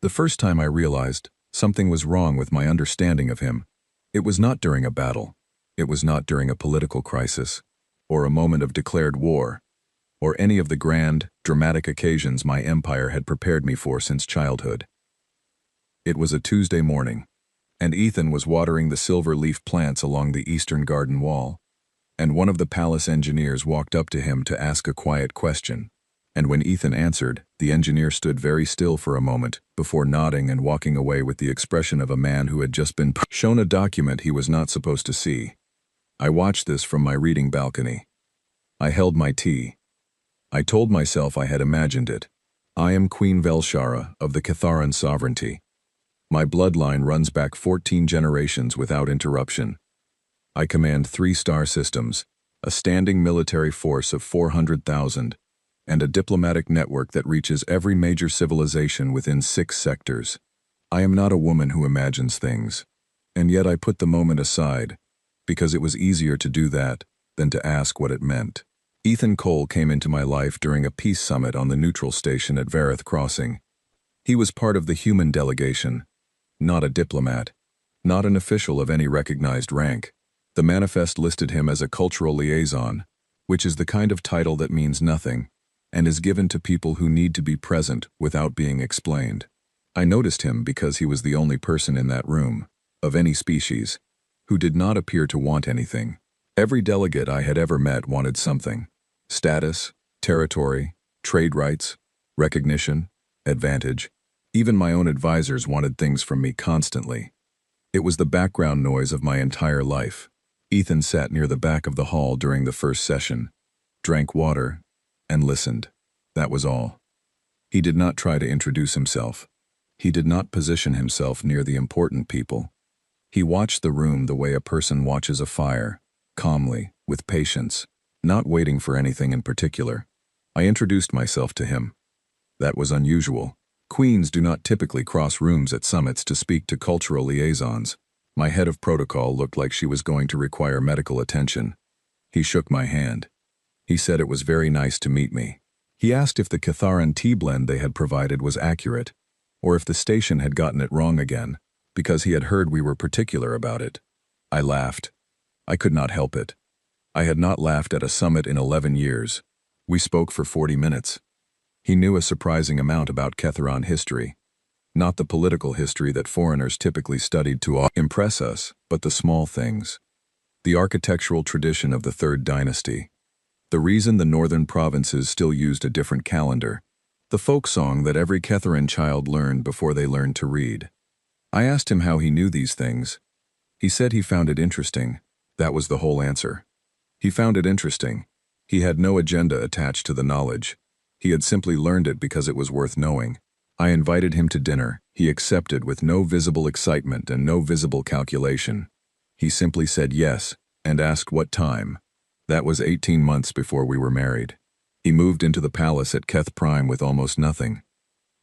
The first time I realized something was wrong with my understanding of him, it was not during a battle, it was not during a political crisis, or a moment of declared war, or any of the grand, dramatic occasions my empire had prepared me for since childhood. It was a Tuesday morning, and Ethan was watering the silver leaf plants along the eastern garden wall, and one of the palace engineers walked up to him to ask a quiet question. And when Ethan answered, the engineer stood very still for a moment before nodding and walking away with the expression of a man who had just been shown a document he was not supposed to see. I watched this from my reading balcony. I held my tea. I told myself I had imagined it. I am Queen Velshara of the Catharan sovereignty. My bloodline runs back 14 generations without interruption. I command 3 star systems, a standing military force of 400,000, and a diplomatic network that reaches every major civilization within 6 sectors. I am not a woman who imagines things, and yet I put the moment aside, because it was easier to do that than to ask what it meant. Ethan Cole came into my life during a peace summit on the neutral station at Vareth Crossing. He was part of the human delegation, not a diplomat, not an official of any recognized rank. The manifest listed him as a cultural liaison, which is the kind of title that means nothing, and is given to people who need to be present without being explained. I noticed him because he was the only person in that room, of any species, who did not appear to want anything. Every delegate I had ever met wanted something: status, territory, trade rights, recognition, advantage. Even my own advisors wanted things from me constantly. It was the background noise of my entire life. Ethan sat near the back of the hall during the first session, drank water, and listened. That was all. He did not try to introduce himself. He did not position himself near the important people. He watched the room the way a person watches a fire, calmly, with patience, not waiting for anything in particular. I introduced myself to him. That was unusual. Queens do not typically cross rooms at summits to speak to cultural liaisons. My head of protocol looked like she was going to require medical attention. He shook my hand. He said it was very nice to meet me. He asked if the Catharan tea blend they had provided was accurate, or if the station had gotten it wrong again, because he had heard we were particular about it. I laughed. I could not help it. I had not laughed at a summit in 11 years. We spoke for 40 minutes. He knew a surprising amount about Catharan history. Not the political history that foreigners typically studied to impress us, but the small things. The architectural tradition of the Third Dynasty. The reason the northern provinces still used a different calendar. The folk song that every Catharan child learned before they learned to read. I asked him how he knew these things. He said he found it interesting. That was the whole answer. He found it interesting. He had no agenda attached to the knowledge. He had simply learned it because it was worth knowing. I invited him to dinner. He accepted with no visible excitement and no visible calculation. He simply said yes, and asked what time. That was 18 months before we were married. He moved into the palace at Keth Prime with almost nothing.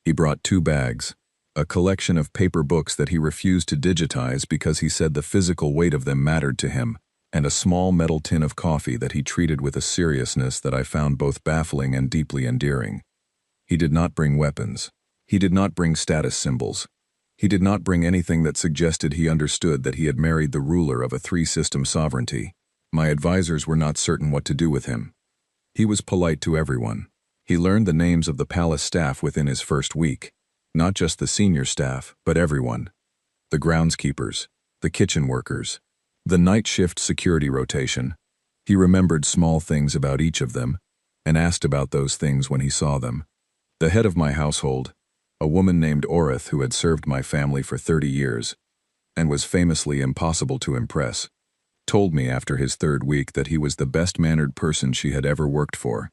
He brought 2 bags, a collection of paper books that he refused to digitize because he said the physical weight of them mattered to him, and a small metal tin of coffee that he treated with a seriousness that I found both baffling and deeply endearing. He did not bring weapons. He did not bring status symbols. He did not bring anything that suggested he understood that he had married the ruler of a 3-system sovereignty. My advisors were not certain what to do with him. He was polite to everyone. He learned the names of the palace staff within his first week. Not just the senior staff, but everyone. The groundskeepers, the kitchen workers, the night shift security rotation. He remembered small things about each of them, and asked about those things when he saw them. The head of my household, a woman named Orith who had served my family for 30 years, and was famously impossible to impress, told me after his 3rd week that he was the best-mannered person she had ever worked for.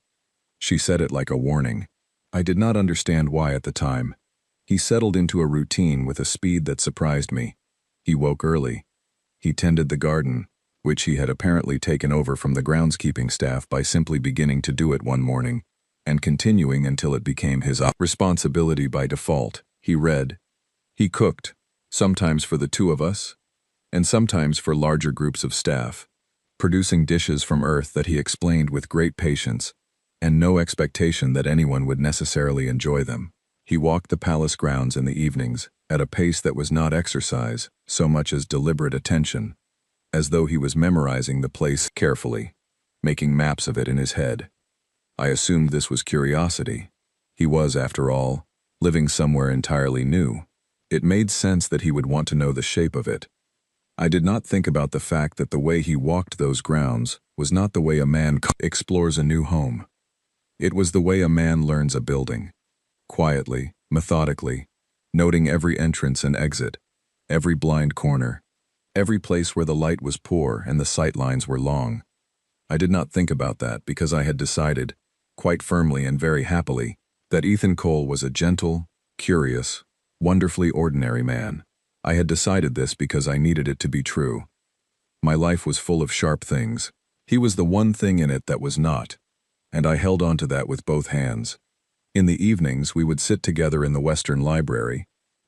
She said it like a warning. I did not understand why at the time. He settled into a routine with a speed that surprised me. He woke early. He tended the garden, which he had apparently taken over from the groundskeeping staff by simply beginning to do it one morning, and continuing until it became his responsibility by default. He read. He cooked, sometimes for the 2 of us, and sometimes for larger groups of staff, producing dishes from earth that he explained with great patience, and no expectation that anyone would necessarily enjoy them. He walked the palace grounds in the evenings, at a pace that was not exercise, so much as deliberate attention, as though he was memorizing the place carefully, making maps of it in his head. I assumed this was curiosity. He was, after all, living somewhere entirely new. It made sense that he would want to know the shape of it. I did not think about the fact that the way he walked those grounds was not the way a man explores a new home. It was the way a man learns a building. Quietly, methodically, noting every entrance and exit, every blind corner, every place where the light was poor and the sight lines were long. I did not think about that because I had decided, quite firmly and very happily, that Ethan Cole was a gentle, curious, wonderfully ordinary man. I had decided this because I needed it to be true. My life was full of sharp things. He was the one thing in it that was not, and I held on to that with both hands. In the evenings, we would sit together in the Western Library,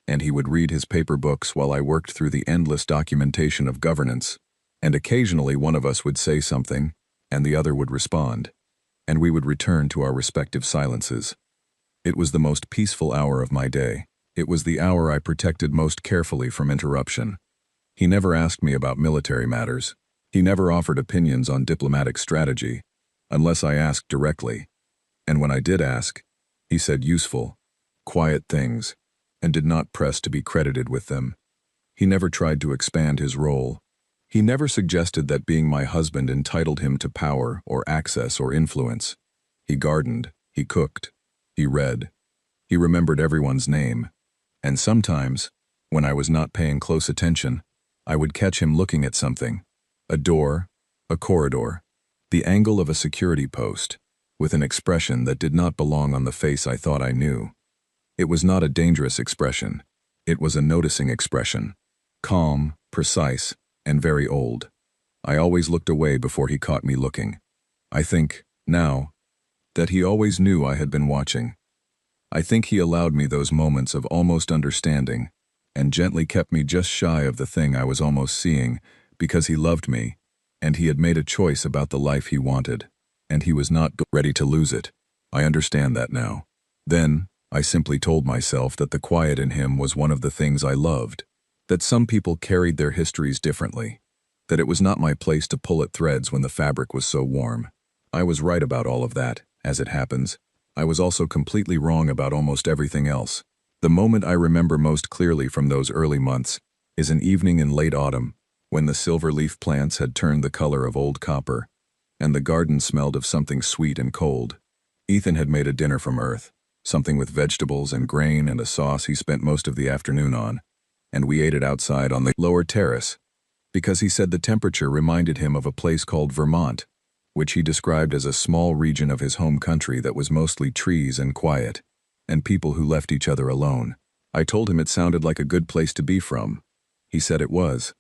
and he would read his paper books while I worked through the endless documentation of governance, and occasionally one of us would say something, and the other would respond, and we would return to our respective silences. It was the most peaceful hour of my day. It was the hour I protected most carefully from interruption. He never asked me about military matters. He never offered opinions on diplomatic strategy, unless I asked directly. And when I did ask, he said useful, quiet things, and did not press to be credited with them. He never tried to expand his role. He never suggested that being my husband entitled him to power or access or influence. He gardened, he cooked, he read, he remembered everyone's name, and sometimes, when I was not paying close attention, I would catch him looking at something, a door, a corridor, the angle of a security post, with an expression that did not belong on the face I thought I knew. It was not a dangerous expression. It was a noticing expression, calm, precise, and very old. I always looked away before he caught me looking. I think, now, that he always knew I had been watching. I think he allowed me those moments of almost understanding, and gently kept me just shy of the thing I was almost seeing, because he loved me, and he had made a choice about the life he wanted, and he was not ready to lose it. I understand that now. Then, I simply told myself that the quiet in him was one of the things I loved, that some people carried their histories differently, that it was not my place to pull at threads when the fabric was so warm. I was right about all of that, as it happens. I was also completely wrong about almost everything else. The moment I remember most clearly from those early months is an evening in late autumn, when the silver leaf plants had turned the color of old copper, and the garden smelled of something sweet and cold. Ethan had made a dinner from earth, something with vegetables and grain and a sauce he spent most of the afternoon on, and we ate it outside on the lower terrace, because he said the temperature reminded him of a place called Vermont, which he described as a small region of his home country that was mostly trees and quiet, and people who left each other alone. I told him it sounded like a good place to be from. He said it was.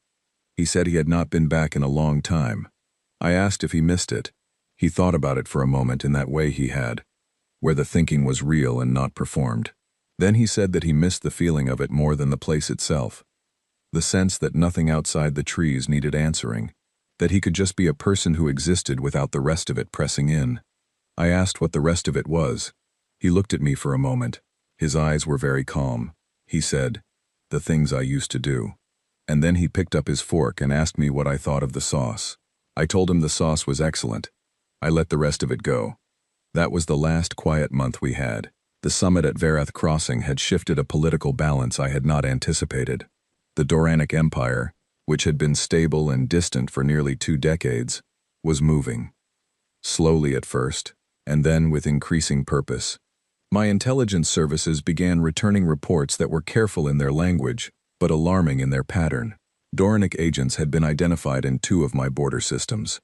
He said he had not been back in a long time. I asked if he missed it. He thought about it for a moment in that way he had, where the thinking was real and not performed. Then he said that he missed the feeling of it more than the place itself. The sense that nothing outside the trees needed answering, that he could just be a person who existed without the rest of it pressing in. I asked what the rest of it was. He looked at me for a moment. His eyes were very calm. He said, "The things I used to do." And then he picked up his fork and asked me what I thought of the sauce. I told him the sauce was excellent. I let the rest of it go. That was the last quiet month we had. The summit at Varath Crossing had shifted a political balance I had not anticipated. The Doranic Empire, which had been stable and distant for nearly 2 decades, was moving. Slowly at first, and then with increasing purpose. My intelligence services began returning reports that were careful in their language, but alarming in their pattern. Doranic agents had been identified in 2 of my border systems.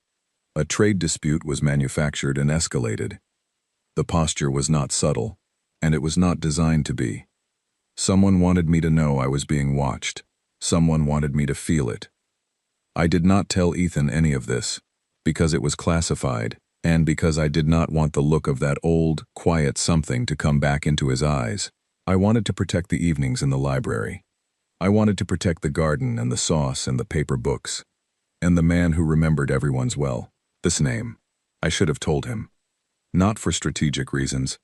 A trade dispute was manufactured and escalated. The posture was not subtle, and it was not designed to be. Someone wanted me to know I was being watched. Someone wanted me to feel it. I did not tell Ethan any of this, because it was classified, and because I did not want the look of that old, quiet something to come back into his eyes. I wanted to protect the evenings in the library. I wanted to protect the garden and the sauce and the paper books, and the man who remembered everyone's well. This name. I should have told him. Not for strategic reasons.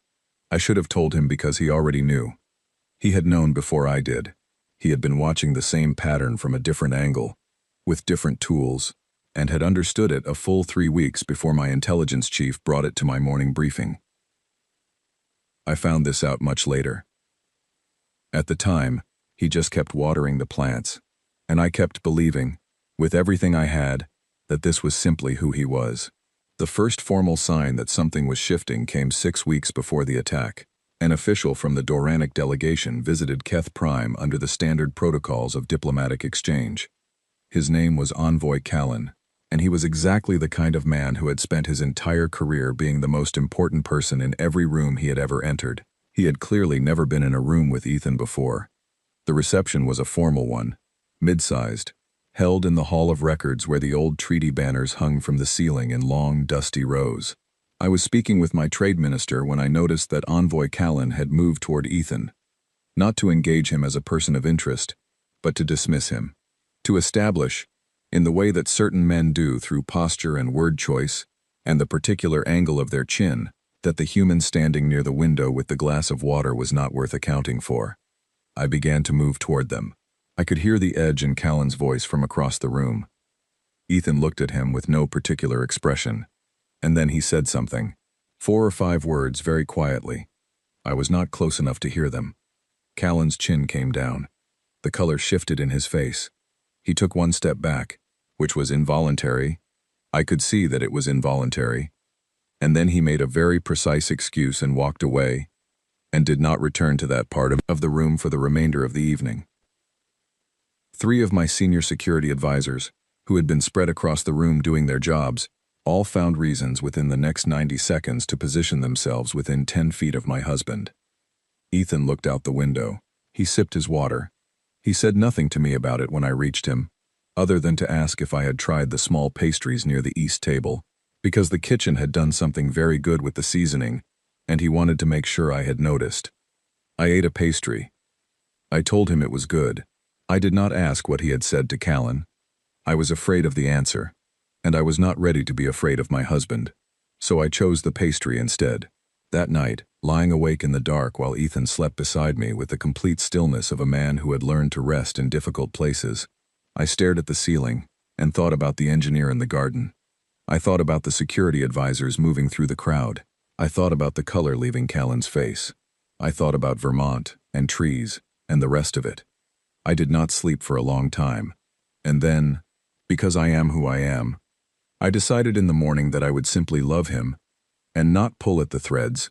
I should have told him because he already knew. He had known before I did. He had been watching the same pattern from a different angle, with different tools, and had understood it a full 3 weeks before my intelligence chief brought it to my morning briefing. I found this out much later. At the time, he just kept watering the plants, and I kept believing, with everything I had, that this was simply who he was. The first formal sign that something was shifting came 6 weeks before the attack. An official from the Doranic delegation visited Keth Prime under the standard protocols of diplomatic exchange. His name was Envoy Callan, and he was exactly the kind of man who had spent his entire career being the most important person in every room he had ever entered. He had clearly never been in a room with Ethan before. The reception was a formal one, mid-sized, held in the Hall of Records where the old treaty banners hung from the ceiling in long, dusty rows. I was speaking with my trade minister when I noticed that Envoy Callan had moved toward Ethan, not to engage him as a person of interest, but to dismiss him, to establish, in the way that certain men do through posture and word choice, and the particular angle of their chin, that the human standing near the window with the glass of water was not worth accounting for. I began to move toward them. I could hear the edge in Callan's voice from across the room. Ethan looked at him with no particular expression. And then he said something. 4 or 5 words very quietly. I was not close enough to hear them. Callan's chin came down. The color shifted in his face. He took one step back, which was involuntary. I could see that it was involuntary. And then he made a very precise excuse and walked away, and did not return to that part of the room for the remainder of the evening. 3 of my senior security advisors, who had been spread across the room doing their jobs, all found reasons within the next 90 seconds to position themselves within 10 feet of my husband. Ethan looked out the window. He sipped his water. He said nothing to me about it when I reached him, other than to ask if I had tried the small pastries near the east table, because the kitchen had done something very good with the seasoning, and he wanted to make sure I had noticed. I ate a pastry. I told him it was good. I did not ask what he had said to Callan. I was afraid of the answer, and I was not ready to be afraid of my husband, so I chose the pastry instead. That night, lying awake in the dark while Ethan slept beside me with the complete stillness of a man who had learned to rest in difficult places, I stared at the ceiling and thought about the engineer in the garden. I thought about the security advisors moving through the crowd. I thought about the color leaving Callan's face. I thought about Vermont and trees and the rest of it. I did not sleep for a long time. And then, because I am who I am, I decided in the morning that I would simply love him and not pull at the threads,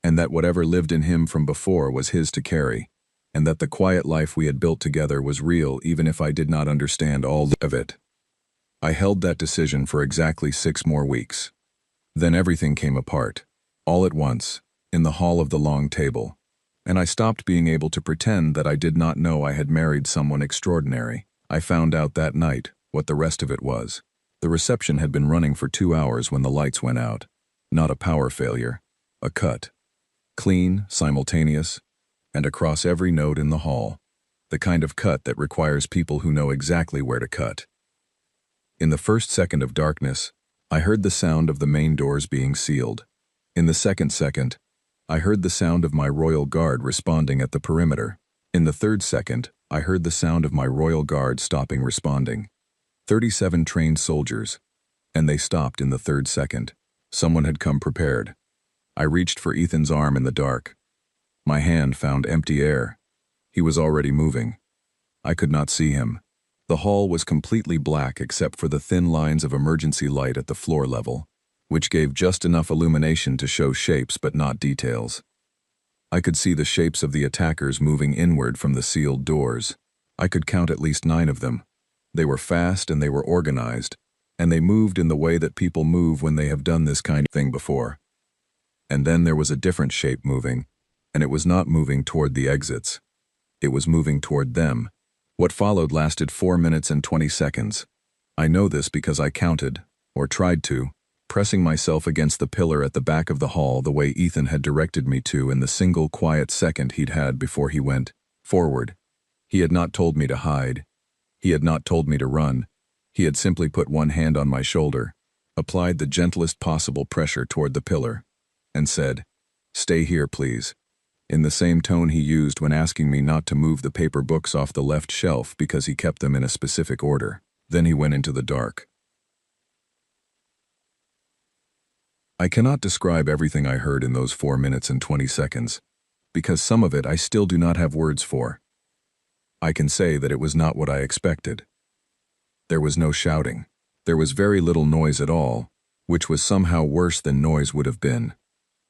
and that whatever lived in him from before was his to carry, and that the quiet life we had built together was real even if I did not understand all of it. I held that decision for exactly 6 more weeks. Then everything came apart, all at once, in the hall of the long table, and I stopped being able to pretend that I did not know I had married someone extraordinary. I found out that night what the rest of it was. The reception had been running for 2 hours when the lights went out. Not a power failure, a cut. Clean, simultaneous, and across every note in the hall. The kind of cut that requires people who know exactly where to cut. In the first second of darkness, I heard the sound of the main doors being sealed. In the second second, I heard the sound of my Royal Guard responding at the perimeter. In the third second, I heard the sound of my Royal Guard stopping responding. 37 trained soldiers, and they stopped in the third second. Someone had come prepared. I reached for Ethan's arm in the dark. My hand found empty air. He was already moving. I could not see him. The hall was completely black except for the thin lines of emergency light at the floor level, which gave just enough illumination to show shapes but not details. I could see the shapes of the attackers moving inward from the sealed doors. I could count at least 9 of them. They were fast and they were organized, and they moved in the way that people move when they have done this kind of thing before. And then there was a different shape moving, and it was not moving toward the exits. It was moving toward them. What followed lasted 4 minutes and 20 seconds. I know this because I counted, or tried to, pressing myself against the pillar at the back of the hall the way Ethan had directed me to in the single quiet second he'd had before he went forward. He had not told me to hide. He had not told me to run. He had simply put one hand on my shoulder, applied the gentlest possible pressure toward the pillar, and said, "Stay here, please." in the same tone he used when asking me not to move the paper books off the left shelf because he kept them in a specific order. Then he went into the dark. I cannot describe everything I heard in those 4 minutes and 20 seconds, because some of it I still do not have words for. I can say that it was not what I expected. There was no shouting. There was very little noise at all, which was somehow worse than noise would have been.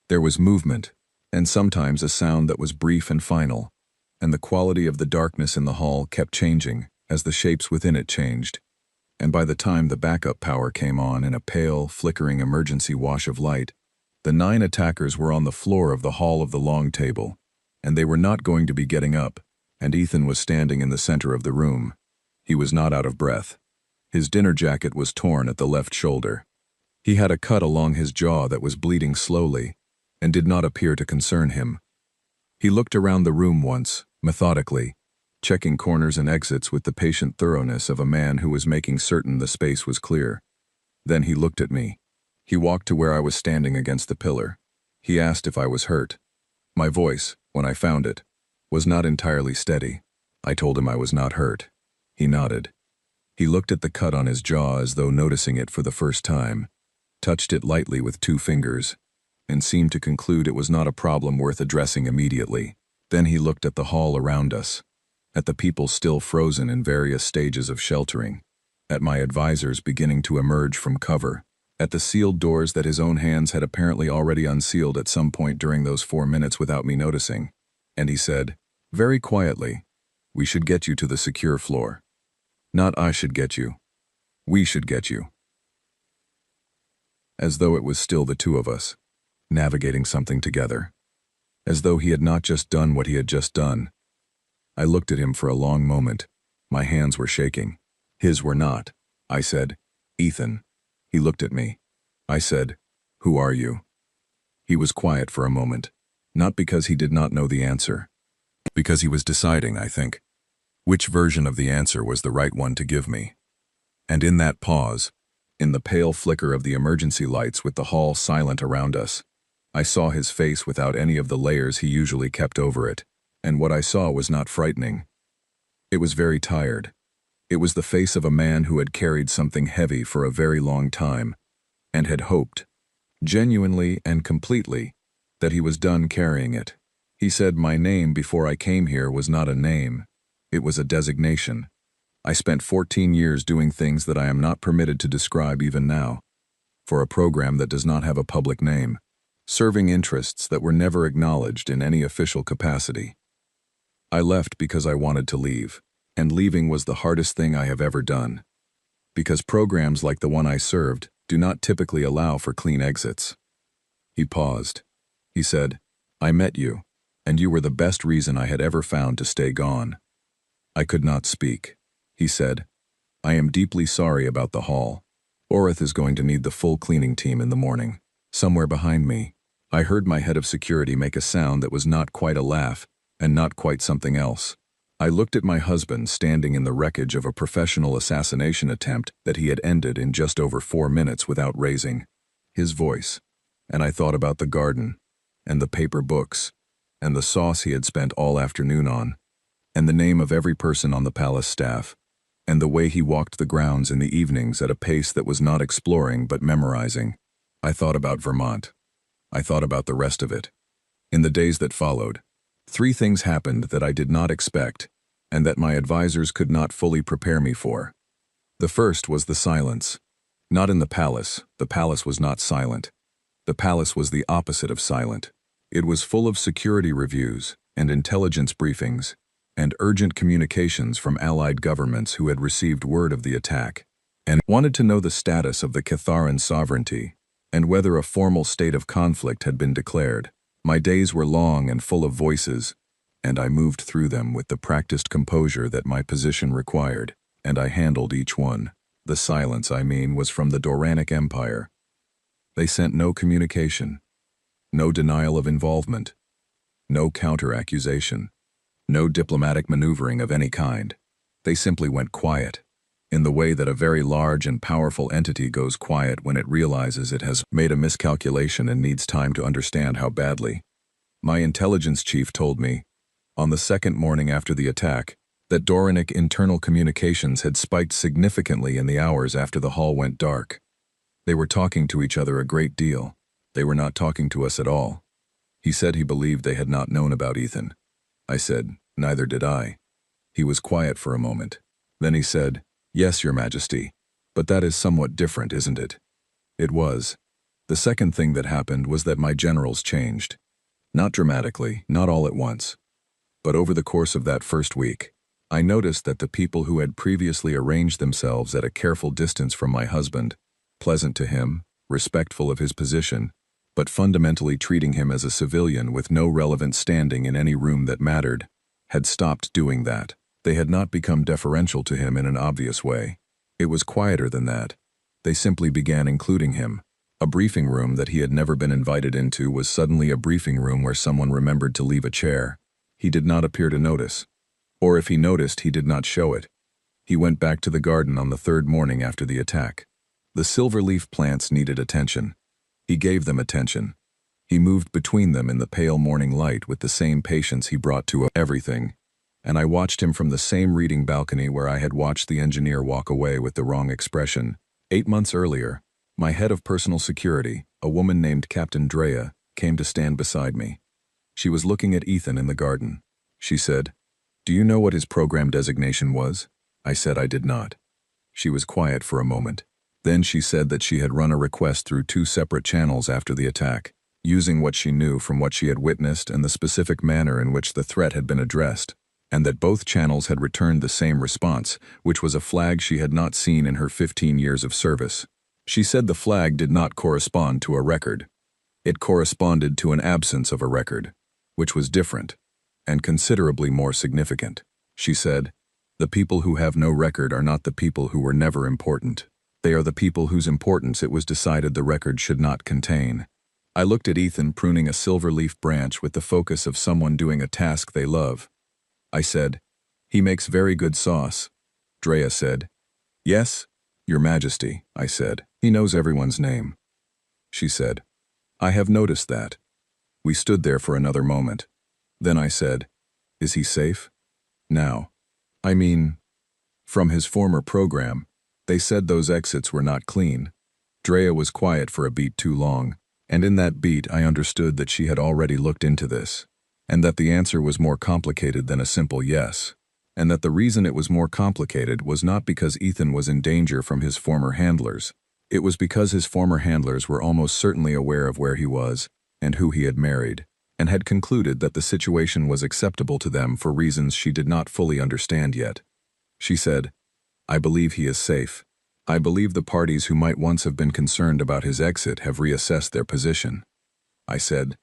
There was movement, and sometimes a sound that was brief and final, and the quality of the darkness in the hall kept changing as the shapes within it changed. And by the time the backup power came on in a pale, flickering emergency wash of light, the 9 attackers were on the floor of the hall of the long table, and they were not going to be getting up, and Ethan was standing in the center of the room. He was not out of breath. His dinner jacket was torn at the left shoulder. He had a cut along his jaw that was bleeding slowly, and did not appear to concern him. He looked around the room once, methodically, checking corners and exits with the patient thoroughness of a man who was making certain the space was clear. Then he looked at me. He walked to where I was standing against the pillar. He asked if I was hurt. My voice, when I found it, was not entirely steady. I told him I was not hurt. He nodded. He looked at the cut on his jaw as though noticing it for the first time, touched it lightly with 2 fingers, and seemed to conclude it was not a problem worth addressing immediately. Then he looked at the hall around us, at the people still frozen in various stages of sheltering, at my advisors beginning to emerge from cover, at the sealed doors that his own hands had apparently already unsealed at some point during those 4 minutes without me noticing, and he said, very quietly, "We should get you to the secure floor. Not I should get you. We should get you." As though it was still the 2 of us, navigating something together. As though he had not just done what he had just done. I looked at him for a long moment. My hands were shaking. His were not. I said, "Ethan." He looked at me. I said, "Who are you?" He was quiet for a moment, not because he did not know the answer. Because he was deciding, I think, which version of the answer was the right one to give me. And in that pause, in the pale flicker of the emergency lights with the hall silent around us, I saw his face without any of the layers he usually kept over it, and what I saw was not frightening. It was very tired. It was the face of a man who had carried something heavy for a very long time, and had hoped, genuinely and completely, that he was done carrying it. He said my name before I came here was not a name. It was a designation. I spent 14 years doing things that I am not permitted to describe even now, for a program that does not have a public name, serving interests that were never acknowledged in any official capacity. I left because I wanted to leave, and leaving was the hardest thing I have ever done, because programs like the one I served do not typically allow for clean exits. He paused. He said, "I met you, and you were the best reason I had ever found to stay gone." I could not speak. He said, "I am deeply sorry about the hall. Orith is going to need the full cleaning team in the morning." Somewhere behind me, I heard my head of security make a sound that was not quite a laugh, and not quite something else. I looked at my husband standing in the wreckage of a professional assassination attempt that he had ended in just over 4 minutes without raising his voice, and I thought about the garden, and the paper books, and the sauce he had spent all afternoon on, and the name of every person on the palace staff, and the way he walked the grounds in the evenings at a pace that was not exploring but memorizing. I thought about Vermont. I thought about the rest of it. In the days that followed, 3 things happened that I did not expect, and that my advisors could not fully prepare me for. The first was the silence. Not in the palace was not silent. The palace was the opposite of silent. It was full of security reviews, and intelligence briefings, and urgent communications from allied governments who had received word of the attack, and wanted to know the status of the Catharan sovereignty, and whether a formal state of conflict had been declared. My days were long and full of voices, and I moved through them with the practiced composure that my position required, and I handled each one. The silence, I mean, was from the Doranic Empire. They sent no communication, no denial of involvement, no counter-accusation, no diplomatic maneuvering of any kind. They simply went quiet, in the way that a very large and powerful entity goes quiet when it realizes it has made a miscalculation and needs time to understand how badly. My intelligence chief told me, on the second morning after the attack, that Doranic internal communications had spiked significantly in the hours after the hall went dark. They were talking to each other a great deal. They were not talking to us at all. He said he believed they had not known about Ethan. I said, neither did I. He was quiet for a moment. Then he said, yes, Your Majesty, but that is somewhat different, isn't it? It was. The second thing that happened was that my generals changed. Not dramatically, not all at once. But over the course of that first week, I noticed that the people who had previously arranged themselves at a careful distance from my husband, pleasant to him, respectful of his position, but fundamentally treating him as a civilian with no relevant standing in any room that mattered, had stopped doing that. They had not become deferential to him in an obvious way. It was quieter than that. They simply began including him. A briefing room that he had never been invited into was suddenly a briefing room where someone remembered to leave a chair. He did not appear to notice. Or if he noticed, he did not show it. He went back to the garden on the third morning after the attack. The silver-leaf plants needed attention. He gave them attention. He moved between them in the pale morning light with the same patience he brought to everything, and I watched him from the same reading balcony where I had watched the engineer walk away with the wrong expression. 8 months earlier, my head of personal security, a woman named Captain Drea, came to stand beside me. She was looking at Ethan in the garden. She said, "Do you know what his program designation was?" I said I did not. She was quiet for a moment. Then she said that she had run a request through 2 separate channels after the attack, using what she knew from what she had witnessed and the specific manner in which the threat had been addressed, and that both channels had returned the same response, which was a flag she had not seen in her 15 years of service. She said the flag did not correspond to a record. It corresponded to an absence of a record, which was different, and considerably more significant. She said, "The people who have no record are not the people who were never important. They are the people whose importance it was decided the record should not contain." I looked at Ethan pruning a silver-leaf branch with the focus of someone doing a task they love. I said, "He makes very good sauce." Drea said, "Yes, Your Majesty," I said. "He knows everyone's name." She said, "I have noticed that." We stood there for another moment. Then I said, "Is he safe? Now. I mean, from his former program, they said those exits were not clean." Drea was quiet for a beat too long, and in that beat I understood that she had already looked into this, and that the answer was more complicated than a simple yes, and that the reason it was more complicated was not because Ethan was in danger from his former handlers. It was because his former handlers were almost certainly aware of where he was and who he had married, and had concluded that the situation was acceptable to them for reasons she did not fully understand yet. She said, "I believe he is safe. I believe the parties who might once have been concerned about his exit have reassessed their position." I said,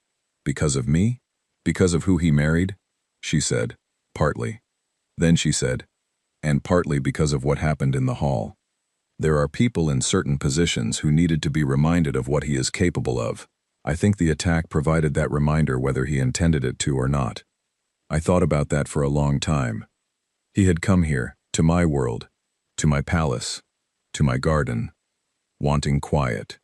"Because of me? Because of who he married?" She said, "Partly." Then she said, "And partly because of what happened in the hall. There are people in certain positions who needed to be reminded of what he is capable of. I think the attack provided that reminder whether he intended it to or not." I thought about that for a long time. He had come here, to my world, to my palace, to my garden, wanting quiet,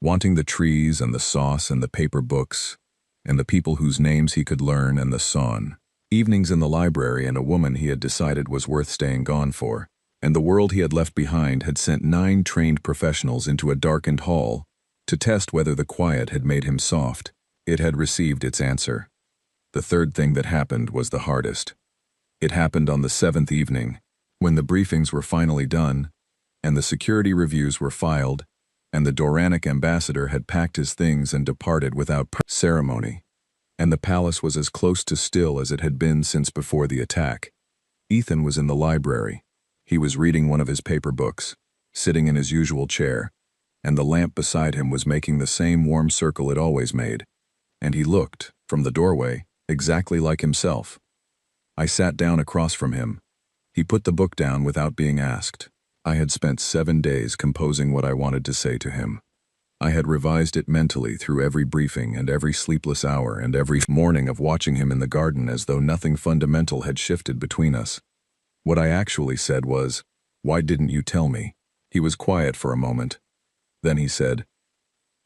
wanting the trees and the sauce and the paper books, and the people whose names he could learn and the sun, evenings in the library and a woman he had decided was worth staying gone for, and the world he had left behind had sent 9 trained professionals into a darkened hall to test whether the quiet had made him soft. It had received its answer. The third thing that happened was the hardest. It happened on the 7th evening, when the briefings were finally done, and the security reviews were filed, and the Doranic ambassador had packed his things and departed without ceremony, and the palace was as close to still as it had been since before the attack. Ethan was in the library. He was reading one of his paper books, sitting in his usual chair, and the lamp beside him was making the same warm circle it always made, and he looked, from the doorway, exactly like himself. I sat down across from him. He put the book down without being asked. I had spent 7 days composing what I wanted to say to him. I had revised it mentally through every briefing and every sleepless hour and every morning of watching him in the garden as though nothing fundamental had shifted between us. What I actually said was, "Why didn't you tell me?" He was quiet for a moment. Then he said,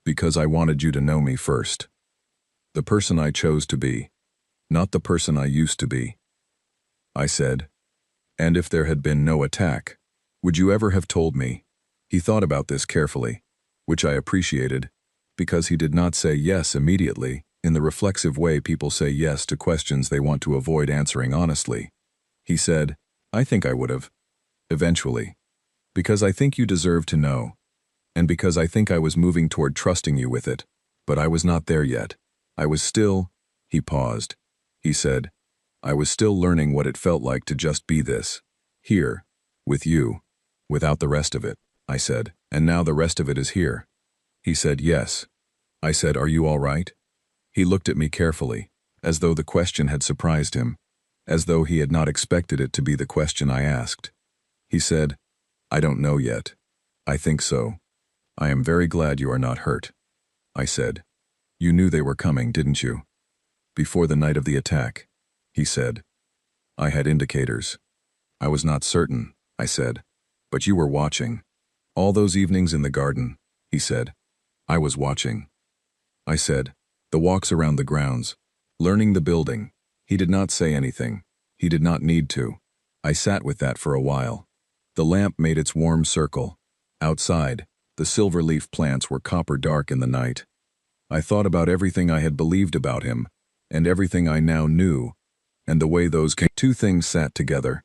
"Because I wanted you to know me first." The person I chose to be, not the person I used to be. I said, and if there had been no attack, would you ever have told me? He thought about this carefully, which I appreciated, because he did not say yes immediately, in the reflexive way people say yes to questions they want to avoid answering honestly. He said, I think I would have. Eventually. Because I think you deserve to know. And because I think I was moving toward trusting you with it. But I was not there yet. I was still. He paused. He said, I was still learning what it felt like to just be this. Here. With you. Without the rest of it. I said, and now the rest of it is here. He said, yes. I said, are you all right? He looked at me carefully, as though the question had surprised him, as though he had not expected it to be the question I asked. He said, I don't know yet. I think so. I am very glad you are not hurt. I said, you knew they were coming, didn't you? Before the night of the attack. He said, I had indicators. I was not certain, I said, but you were watching. All those evenings in the garden, he said. I was watching. I said, the walks around the grounds, learning the building. He did not say anything. He did not need to. I sat with that for a while. The lamp made its warm circle. Outside, the silver leaf plants were copper dark in the night. I thought about everything I had believed about him, and everything I now knew, and the way those two things sat together,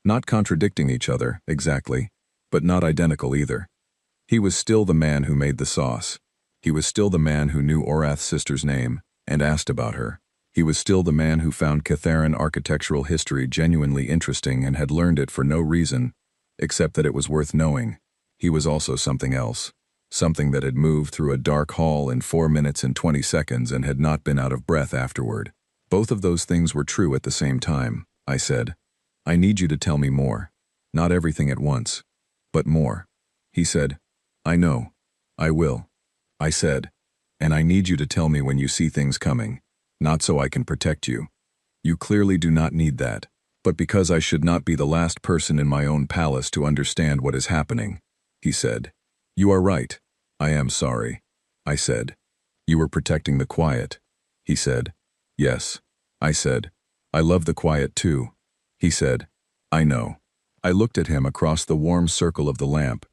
not contradicting each other, exactly, but not identical either. He was still the man who made the sauce. He was still the man who knew Orath's sister's name, and asked about her. He was still the man who found Catharan architectural history genuinely interesting and had learned it for no reason, except that it was worth knowing. He was also something else. Something that had moved through a dark hall in 4 minutes and 20 seconds and had not been out of breath afterward. Both of those things were true at the same time, I said. I need you to tell me more. Not everything at once, but more. He said, I know. I will. I said, and I need you to tell me when you see things coming, not so I can protect you. You clearly do not need that, but because I should not be the last person in my own palace to understand what is happening. He said, you are right. I am sorry. I said, you were protecting the quiet. He said, yes. I said, I love the quiet too. He said, I know. I looked at him across the warm circle of the lamp,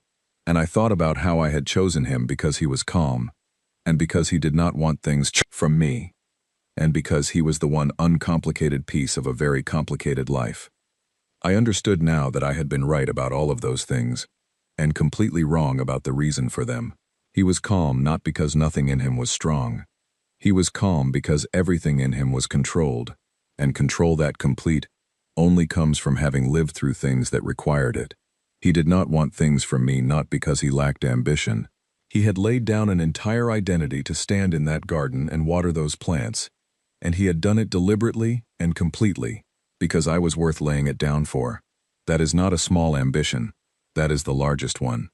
and I thought about how I had chosen him because he was calm, and because he did not want things from me, and because he was the one uncomplicated piece of a very complicated life. I understood now that I had been right about all of those things, and completely wrong about the reason for them. He was calm not because nothing in him was strong. He was calm because everything in him was controlled, and control that complete only comes from having lived through things that required it. He did not want things from me not because he lacked ambition. He had laid down an entire identity to stand in that garden and water those plants, and he had done it deliberately and completely, because I was worth laying it down for. That is not a small ambition. That is the largest one.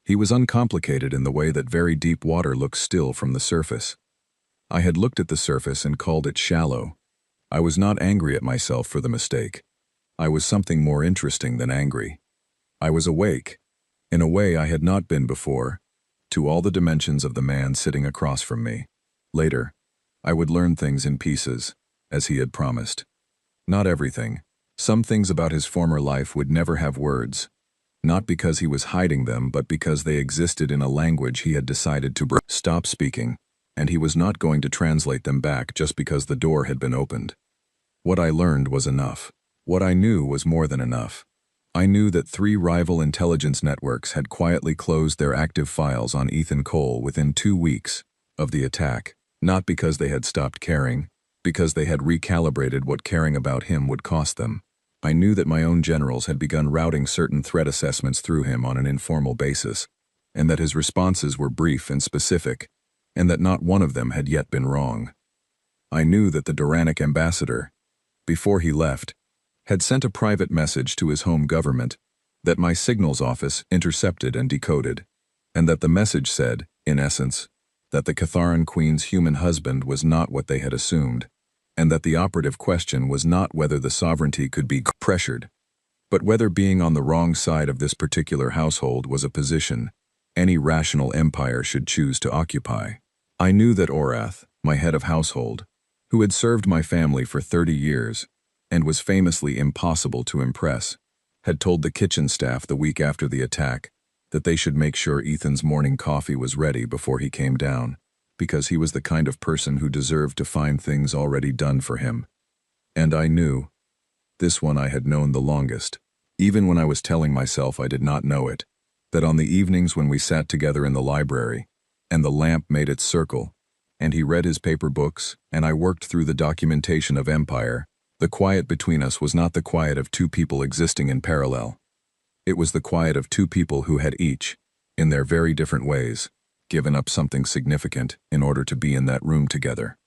He was uncomplicated in the way that very deep water looks still from the surface. I had looked at the surface and called it shallow. I was not angry at myself for the mistake. I was something more interesting than angry. I was awake, in a way I had not been before, to all the dimensions of the man sitting across from me. Later, I would learn things in pieces, as he had promised. Not everything. Some things about his former life would never have words, not because he was hiding them, but because they existed in a language he had decided to stop speaking, and he was not going to translate them back just because the door had been opened. What I learned was enough. What I knew was more than enough. I knew that 3 rival intelligence networks had quietly closed their active files on Ethan Cole within 2 weeks of the attack, not because they had stopped caring, because they had recalibrated what caring about him would cost them. I knew that my own generals had begun routing certain threat assessments through him on an informal basis, and that his responses were brief and specific, and that not one of them had yet been wrong. I knew that the Duranic ambassador, before he left, had sent a private message to his home government that my signals office intercepted and decoded, and that the message said, in essence, that the Catharan Queen's human husband was not what they had assumed, and that the operative question was not whether the sovereignty could be pressured, but whether being on the wrong side of this particular household was a position any rational empire should choose to occupy. I knew that Orath, my head of household, who had served my family for 30 years and was famously impossible to impress, had told the kitchen staff the week after the attack that they should make sure Ethan's morning coffee was ready before he came down, because he was the kind of person who deserved to find things already done for him. And I knew. This one I had known the longest, even when I was telling myself I did not know it, that on the evenings when we sat together in the library, and the lamp made its circle, and he read his paper books, and I worked through the documentation of Empire, the quiet between us was not the quiet of two people existing in parallel. It was the quiet of two people who had each, in their very different ways, given up something significant in order to be in that room together.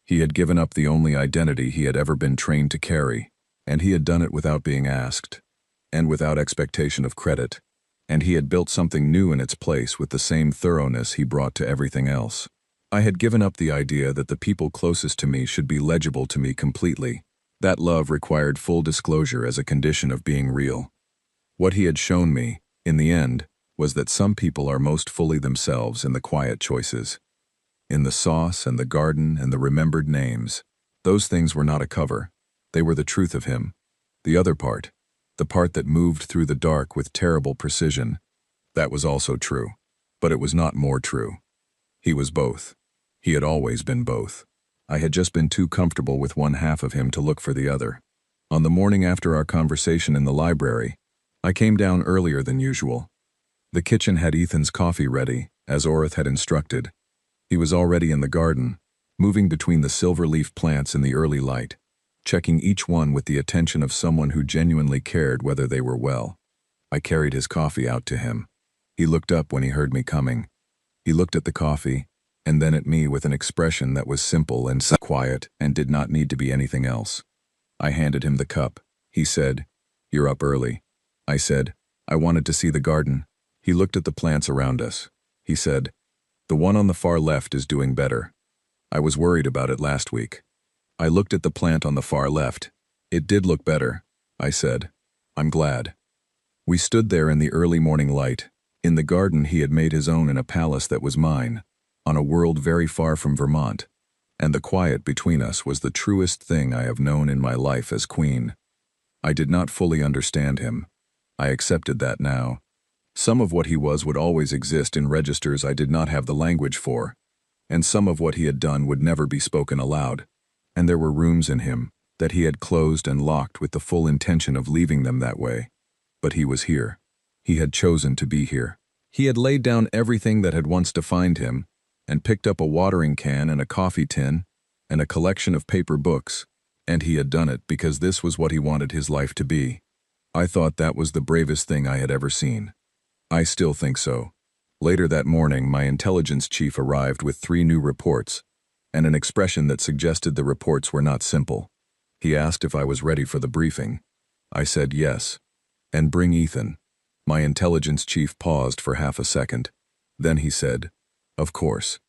He had given up the only identity he had ever been trained to carry, and he had done it without being asked, and without expectation of credit, and he had built something new in its place with the same thoroughness he brought to everything else. I had given up the idea that the people closest to me should be legible to me completely. That love required full disclosure as a condition of being real. What he had shown me, in the end, was that some people are most fully themselves in the quiet choices. In the sauce and the garden and the remembered names. Those things were not a cover. They were the truth of him. The other part, the part that moved through the dark with terrible precision, that was also true. But it was not more true. He was both. He had always been both. I had just been too comfortable with one half of him to look for the other. On the morning after our conversation in the library, I came down earlier than usual. The kitchen had Ethan's coffee ready, as Orith had instructed. He was already in the garden, moving between the silver-leaf plants in the early light, checking each one with the attention of someone who genuinely cared whether they were well. I carried his coffee out to him. He looked up when he heard me coming. He looked at the coffee, and then at me with an expression that was simple and quiet and did not need to be anything else. I handed him the cup. He said, "You're up early." I said, "I wanted to see the garden." He looked at the plants around us. He said, "The one on the far left is doing better. I was worried about it last week." I looked at the plant on the far left. "It did look better," I said. "I'm glad." We stood there in the early morning light, in the garden he had made his own in a palace that was mine, on a world very far from Vermont, and the quiet between us was the truest thing I have known in my life as queen. I did not fully understand him. I accepted that now. Some of what he was would always exist in registers I did not have the language for, and some of what he had done would never be spoken aloud, and there were rooms in him that he had closed and locked with the full intention of leaving them that way. But he was here. He had chosen to be here. He had laid down everything that had once defined him, and picked up a watering can and a coffee tin and a collection of paper books, and he had done it because this was what he wanted his life to be. I thought that was the bravest thing I had ever seen. I still think so. Later that morning, my intelligence chief arrived with 3 new reports, and an expression that suggested the reports were not simple. He asked if I was ready for the briefing. I said yes. "And bring Ethan." My intelligence chief paused for half a second. Then he said, "Of course.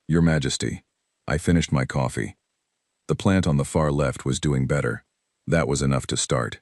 Your Majesty." I finished my coffee. The plant on the far left was doing better. That was enough to start.